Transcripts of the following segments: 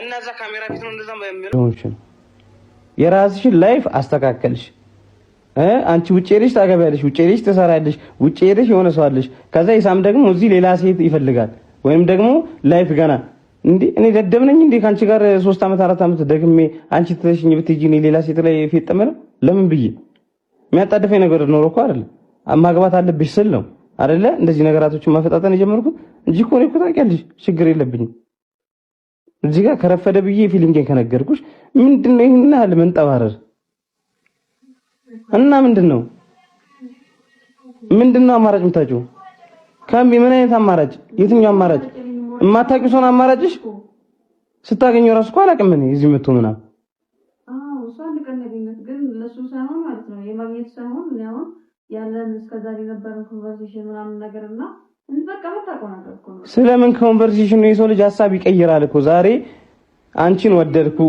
እነዛ ካሜራ ፊት ነው እንደዛ የሚለው የራስሽን ላይፍ አስተካከልሽ። አንቺ ውጪ ሄደሽ ታገቢያለሽ፣ ውጪ ሄደሽ ትሰራለሽ፣ ውጪ ሄደሽ የሆነ ሰው አለሽ። ከዛ ኢሳም ደግሞ እዚህ ሌላ ሴት ይፈልጋል ወይም ደግሞ ላይፍ ገና እንዴ እኔ ደደብ ነኝ እንዴ ካንቺ ጋር 3 አመት 4 አመት ደግሜ አንቺ ትተሽኝ ብትጂ እኔ ሌላ ሴት ላይ ፊት ጠመረ ለምን ብዬ የሚያጣድፈኝ ነገር ኖሮ እኮ አይደል ማግባት አለብሽ ስል ነው አይደለ እንደዚህ ነገራቶችን ማፈጣጠን የጀመርኩት እንጂ እኮ እኔ እኮ ታውቂያለሽ ችግር የለብኝም። እዚህ ጋር ከረፈደ ብዬ ፊሊንጌን ከነገርኩሽ ምንድነው ይሄን ያህል መንጠባረር እና ምንድነው አማራጭ የምታጭው? ካምቢ ምን አይነት አማራጭ? የትኛው አማራጭ? የማታውቂው ሰውን አማራጭሽ ስታገኘው ራስ እኮ አላውቅም እኔ እዚህ መጥቶ ምናምን እሷን ከነገኘት ግን ለሱ ሳይሆን ማለት ነው የማግኘት ሳይሆን ነው ያለን እስከዛሬ የነበረን ኮንቨርሴሽን ምናምን ነገርና እንበቃ መጣቆናለኩ። ስለምን ኮንቨርሴሽን ነው? የሰው ልጅ ሐሳብ ይቀይራል እኮ ዛሬ አንቺን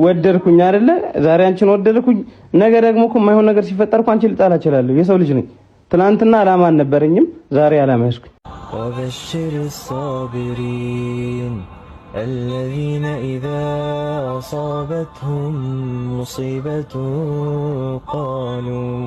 ወደድኩኝ አይደለ? ዛሬ አንቺን ወደድኩኝ፣ ነገ ደግሞ እኮ የማይሆን ነገር ሲፈጠር እኮ አንቺን ልጣላ እችላለሁ። የሰው ልጅ ነኝ። ትናንትና አላማ አልነበረኝም፣ ዛሬ አላማ ያዝኩኝ። وبشر الصابرين الذين إذا أصابتهم مصيبة قالوا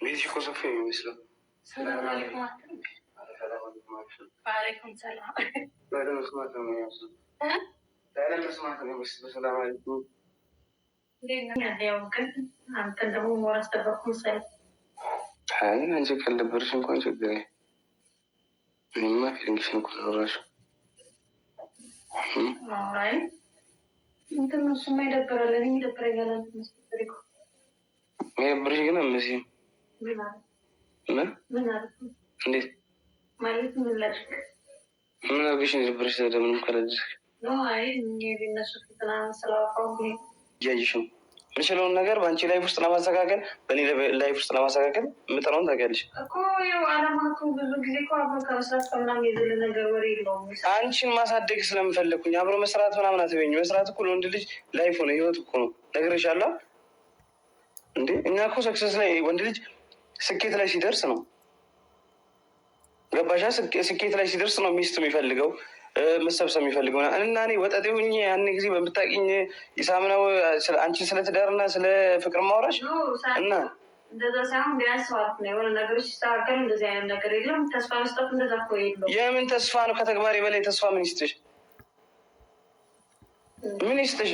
ቤትሽ እኮ ሰፊ ነው የሚመስለው። ሰላም አለይኩም። ወአለይኩም ሰላም። መስማት ነው የሚመስለው። መስማት ነው የሚመስለው። ሰላም አለይኩም። አንቺ ካልደበረሽ እንኳን ችግር እኔማ ፊሊንግሽን እኮ ነው እራስሽ። አይ እንትን ነው እሱማ ይደብራል። እኔ ይደብረኛል። የሚደብርሽ ግን አትመስይም። ምን አልኩ? እንዴት ማለት ምን ላድርግ? ምን አድርገሽ ነው የደበረሽ? ለምን ካላደረግሽ አይ እነሱ ፊትና ስላወራሁ እያየሽ ነው የምችለውን ነገር በአንቺ ላይፍ ውስጥ ለማስተካከል በእኔ ላይፍ ውስጥ ለማስተካከል የምጠራውን ታውቂያለሽ እኮ። ያው አላማቱ ብዙ ጊዜ እኮ አብሮ ከመስራት ከምናምን የዘለ ነገር ወሬ የለውም። አንቺን ማሳደግ ስለምፈለግኩኝ አብሮ መስራት ምናምን አትበይኝ። መስራት እኮ ለወንድ ልጅ ላይፍ ነው፣ ህይወት እኮ ነው። ነግሬሻለሁ እንዴ። እኛ እኮ ሰክሰስ ላይ ወንድ ልጅ ስኬት ላይ ሲደርስ ነው ገባሻ? ስኬት ላይ ሲደርስ ነው ሚስት የሚፈልገው መሰብሰብ የሚፈልገው እና እኔ ወጣቴ ሆኜ ያን ጊዜ በምታውቂኝ ኢሳም ነው አንቺን ስለ ትዳርና ስለ ፍቅር ማውራሽ እና እንደዛ ሳይሆን ቢያንስ ማለት ነው የሆነ ነገሮች ሲስተካከሉ እንደዚህ አይነት ነገር የለም። ተስፋ መስጠት እንደዛ እኮ የለውም። የምን ተስፋ ነው? ከተግባር በላይ ተስፋ ምን ይስጥሽ? ምን ይስጥሽ?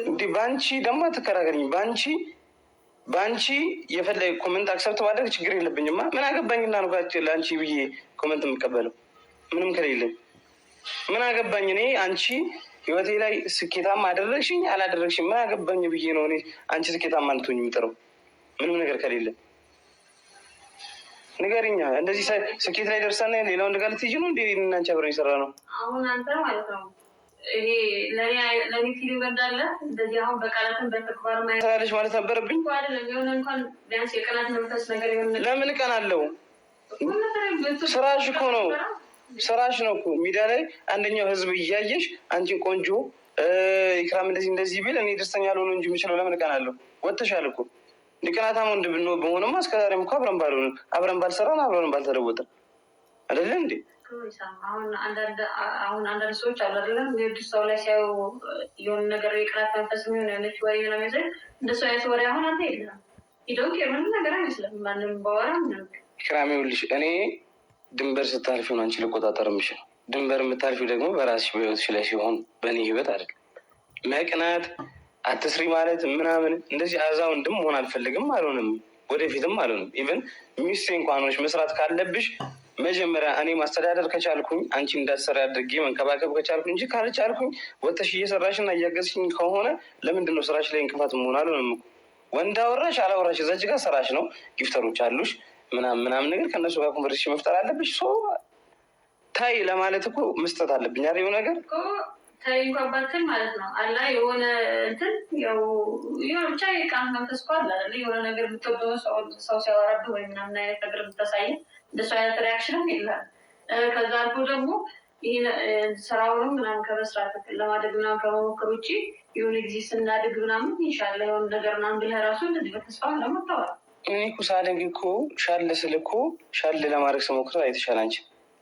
እንዲህ በአንቺ ደግሞ አትከራከሪኝ። በአንቺ የፈለገ ኮመንት አክሰብት ማድረግ ችግር የለብኝማ። ምን አገባኝና ነው ለአንቺ ብዬ ኮመንት የምቀበለው? ምንም ከሌለኝ ምን አገባኝ? እኔ አንቺ ህይወቴ ላይ ስኬታማ አደረግሽኝ አላደረግሽኝ ምን አገባኝ ብዬ ነው እኔ አንቺ ስኬታማ እንድትሆኝ የምጥረው? ምንም ነገር ከሌለ ንገሪኛ። እንደዚህ ስኬት ላይ ደርሰን ሌላ ወንድ ጋር ልትሄጂ ነው እንዴ? እናንቺ አብረን የሰራ ነው። አሁን አንተ ማለት ነው ይሄ ለእኔ ፊልም እንዳለ እንደዚህ አሁን በቃላትን በተግባር ማለሽ ማለት ነበረብኝ አይደለም። የሆነ እንኳን ቢያንስ የቀናት መንፈስ ነገር የሆነ ለምን እቀናለሁ? ስራሽ እኮ ነው፣ ስራሽ ነው እኮ። ሚዲያ ላይ አንደኛው ህዝብ እያየሽ አንቺን ቆንጆ ኢክራም እንደዚህ ቢል እኔ ደስተኛ ልሆን እንጂ የምችለው ለምን እቀናለሁ? ወጥተሻል እኮ እንዲቀናታም ወንድ በሆነማ እስከዛሬም እኮ አብረን ባልሰራን አብረን ባልተለወጥን አይደለ እንዴ? አሁን አንዳንድ ሰዎች አሉ አይደለም የወዱት ሰው ላይ ሲያዩ የሆነ ነገር የቅናት መንፈስ የሚሆን ያለች ወሬ ነው የሚመስል እንደሱ አይነት ወሬ አሁን አንተ የለም ሂደው ምንም ነገር አይመስልም። ማንም በወራ ምንም ኢክራም ይኸውልሽ እኔ ድንበር ስታልፊ ነው አንቺ ልቆጣጠር የምችለው። ድንበር የምታልፊው ደግሞ በራስሽ በህይወትሽ ላይ ሲሆን በእኔ ህይወት አይደለም። መቅናት አትስሪ ማለት ምናምን እንደዚህ አዛ ወንድም መሆን አልፈልግም፣ አልሆንም፣ ወደፊትም አልሆንም። ኢቨን ሚስቴ እንኳን ሆነሽ መስራት ካለብሽ መጀመሪያ እኔ ማስተዳደር ከቻልኩኝ አንቺ እንዳትሰሪ አድርጌ መንከባከብ ከቻልኩኝ እንጂ ካልቻልኩኝ ወጥተሽ እየሰራሽና እያገዝሽኝ ከሆነ ለምንድን ነው ስራሽ ላይ እንቅፋት መሆን? አልሆንም። ወንድ አወራሽ አላወራሽ እዛች ጋር ስራሽ ነው። ጊፍተሮች አሉሽ ምናምን ነገር ከእነሱ ጋር ኮንቨርሴሽን መፍጠር አለብሽ። ታይ ለማለት እኮ መስጠት አለብኝ አይደል? የሆነ ነገር ታይ እንኳን ባትል ማለት ነው አላ የሆነ እንትን ያው ብቻ የቃን መንፈስ እኮ አለ አይደል? የሆነ ነገር ብትወደው ሰው ሲያወራብህ ወይ ምናምን አይነት ነገር ብታሳይ እንደሱ አይነት ሪያክሽንም የለም። ከዛ አልፎ ደግሞ ይህን ስራውንም ምናምን ከመስራት ለማደግ ምናምን ከመሞከር ውጭ የሆነ ጊዜ ስናድግ ምናምን ይሻለ የሆነ ነገር ምናምን ብለህ ራሱ እንደዚህ በተስፋ ለመታወል እኔ እኮ ሳደግ እኮ ሻል ስል እኮ ሻል ለማድረግ ስሞክር አይተሻል አንቺ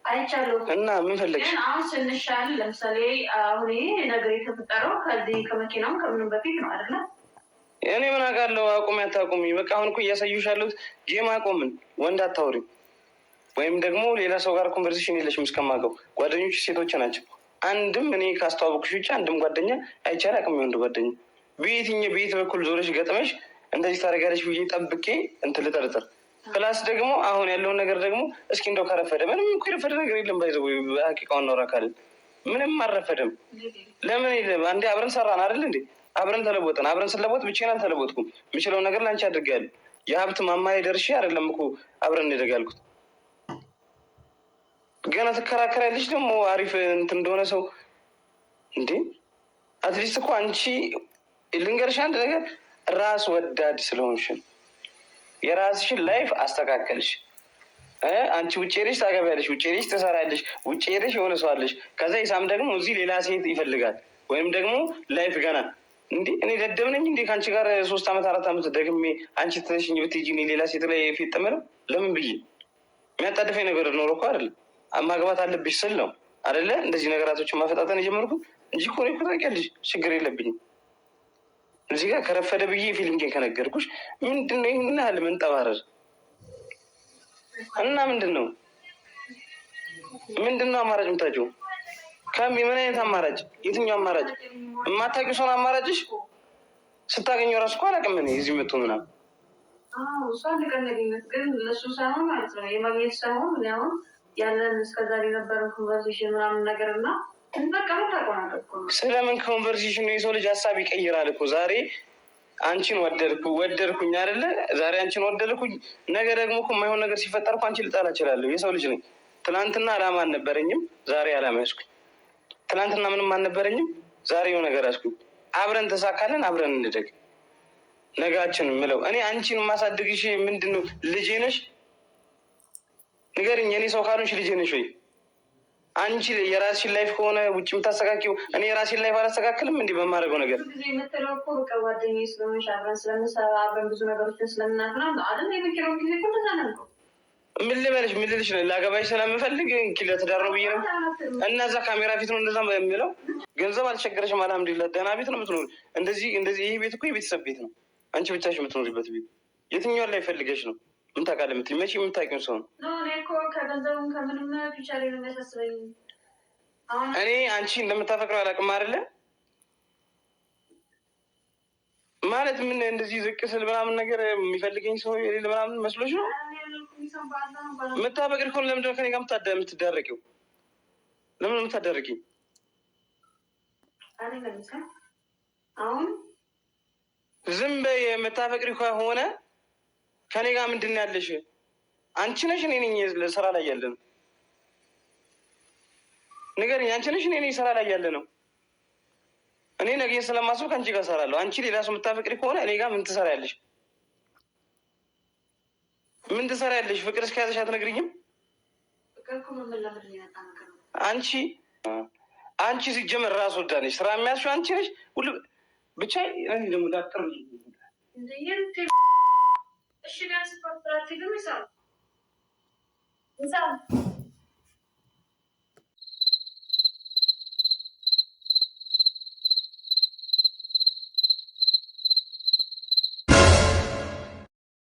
አይቻለሁ። እና ምን ፈለግሽ? አሁን ስንሻል ለምሳሌ አሁን ይሄ ነገር የተፈጠረው ከዚህ ከመኪናው ከምንም በፊት ነው አይደለ? እኔ ምን አውቃለሁ? አቁሚ አታቁሚ፣ በቃ አሁን እኮ እያሳዩሽ ያሉት ጌም አቆምን፣ ወንድ አታውሪም፣ ወይም ደግሞ ሌላ ሰው ጋር ኮንቨርሴሽን የለሽም እስከማውቀው። ጓደኞች ሴቶች ናቸው። አንድም እኔ ካስተዋወቅሽ ውጭ አንድም ጓደኛ አይቻል አቅም የወንድ ጓደኛ በየት በኩል ዞረሽ ገጥመሽ እንደዚህ ታደርጋለሽ ብዬ ጠብቄ እንትን ልጠርጥር። ፕላስ ደግሞ አሁን ያለውን ነገር ደግሞ እስኪ እንደው ከረፈደ ምንም እኮ የረፈደ ነገር የለም። ባይዘው ሀቂቃውን ነው ካልን ምንም አልረፈደም። ለምን የለም? አንዴ አብረን ሰራን አይደል እንዴ? አብረን ተለወጥን። አብረን ስለወጥ ብቻዬን አልተለወጥኩም። የምችለውን ነገር ላንቺ አድርጋለሁ። የሀብት ማማ ላይ ደርሼ አይደለም እኮ አብረን እንደደግ ያልኩት። ገና ትከራከሪያለሽ ደግሞ አሪፍ እንትን እንደሆነ ሰው እንዴ። አትሊስት እኮ አንቺ ልንገርሽ አንድ ነገር፣ ራስ ወዳድ ስለሆንሽ የራስሽን ላይፍ አስተካከልሽ። አንቺ ውጭ ሄደሽ ታገቢያለሽ፣ ውጭ ሄደሽ ትሰራለሽ፣ ውጭ ሄደሽ የሆነ ሰው አለሽ። ከዛ ኢሳም ደግሞ እዚህ ሌላ ሴት ይፈልጋል፣ ወይም ደግሞ ላይፍ ገና እንዴ። እኔ ደደብ ነኝ እንዴ? ከአንቺ ጋር 3 ዓመት 4 ዓመት ደግሜ አንቺ ትተሽኝ ብትሄጂ እኔ ሌላ ሴት ላይ ፊት ጥምር ለምን ብዬ የሚያጣድፈኝ ነገር ኖሮ እኮ አይደለም። ማግባት አለብሽ ስል ነው አይደለ እንደዚህ ነገራቶችን ማፈጣጠን የጀመርኩ እንጂ እኮ ታውቂያለሽ፣ ችግር የለብኝም። እዚህ ጋር ከረፈደ ብዬ ፊልምጌን ከነገርኩሽ ምንድነው ይህን ያህል መንጠባረር እና ምንድነው አማራጭ ምታቸው? ምን አይነት አማራጭ? የትኛው አማራጭ? የማታውቂው ሰውን አማራጭሽ ስታገኘው ራሱ እኮ አላውቅም እኔ እዚህ መጥቶ ምናምን እሷ ልቀነገኘት ግን ለሱ ሳይሆን ማለት ነው የማግኘት ሳይሆን አሁን ያለን እስከዛሬ የነበረን ኮንቨርሴሽን ምናምን ነገር እና ስለምን ኮንቨርሴሽን የሰው ልጅ ሀሳብ ይቀይራል እኮ። ዛሬ አንቺን ወደድኩኝ አይደለ? ዛሬ አንቺን ወደድኩኝ፣ ነገ ደግሞ እኮ የማይሆን ነገር ሲፈጠር እኮ አንቺን ልጠላ እችላለሁ። የሰው ልጅ ነኝ። ትናንትና አላማ አልነበረኝም፣ ዛሬ አላማ ያዝኩኝ። ትናንትና ምንም አልነበረኝም፣ ዛሬ የሆነ ነገር ያዝኩኝ። አብረን ተሳካለን፣ አብረን እንደግ። ነጋችን ምለው እኔ አንቺን ማሳድግሽ ምንድን ነው? ልጄ ነሽ? ንገርኝ። የኔ ሰው ካልሆንሽ ልጄ ነሽ ወይ? አንቺ የራስሽን ላይፍ ከሆነ ውጭ የምታስተካክው እኔ የራሴን ላይፍ አላስተካክልም። እንዲህ በማድረገው ነገር ጊዜ የምትለው እኮ በቃ ጓደኛዬ ስለሆንሽ አብረን ስለምንሰራ አብረን ብዙ ነገሮችን ስለምናፍራ አይደል? የምንችለው ጊዜ እኮ እንደዛ ነው። ምን ልበልሽ? ምን ልልሽ ነው? ላገባሽ ስለምፈልግ ለትዳር ነው ብዬ ነው። እና እዛ ካሜራ ፊት ነው እንደዛ የሚለው። ገንዘብ አልቸገረሽም፣ አልሐምዱሊላህ ደህና ቤት ነው የምትኖሪ። እንደዚህ ይሄ ቤት እኮ የቤተሰብ ቤት ነው። አንቺ ብቻሽ የምትኖሪበት ቤት የትኛውን ላይ ፈልገሽ ነው? ምን ታውቃለህ የምትይኝ? መቼ የምታውቂው ሰው ነው? እኔ እኮ ከገንዘቡም ከምንም ፊቻሌ ነው የሚያሳስበኝ። እኔ አንቺ እንደምታፈቅረው አላውቅም አይደለ? ማለት ምን እንደዚህ ዝቅ ስል ምናምን ነገር የሚፈልገኝ ሰው የሌለ ምናምን መስሎሽ ነው? የምታፈቅሪ ከሆነ ለምንድን ነው ከእኔ ጋር የምትዳረቂው? ለምን ነው የምታዳርቂኝ? አሁን ዝም በይ። የምታፈቅሪ ከሆነ ከኔ ጋር ምንድን ያለሽ? አንቺ ነሽ እኔ ነኝ ስራ ላይ ያለ ነው? ንገሪኝ። አንቺ ነሽ እኔ ነኝ ስራ ላይ ያለ ነው? እኔ ነገ ስለማስብ ከአንቺ ጋር እሰራለሁ። አንቺ ሌላ ሰው የምታፈቅሪ ከሆነ እኔ ጋር ምን ትሰሪያለሽ? ምን ትሰሪያለሽ? ፍቅር እስከያዘሽ አትነግሪኝም? አንቺ ሲጀመር ራስ ወዳነሽ ስራ የሚያስሽው አንቺ ነሽ። ሁሉ ብቻ ደግሞ ዳቅር እሺ ቢያንስ ፓርትራቲ ግን ይሰራል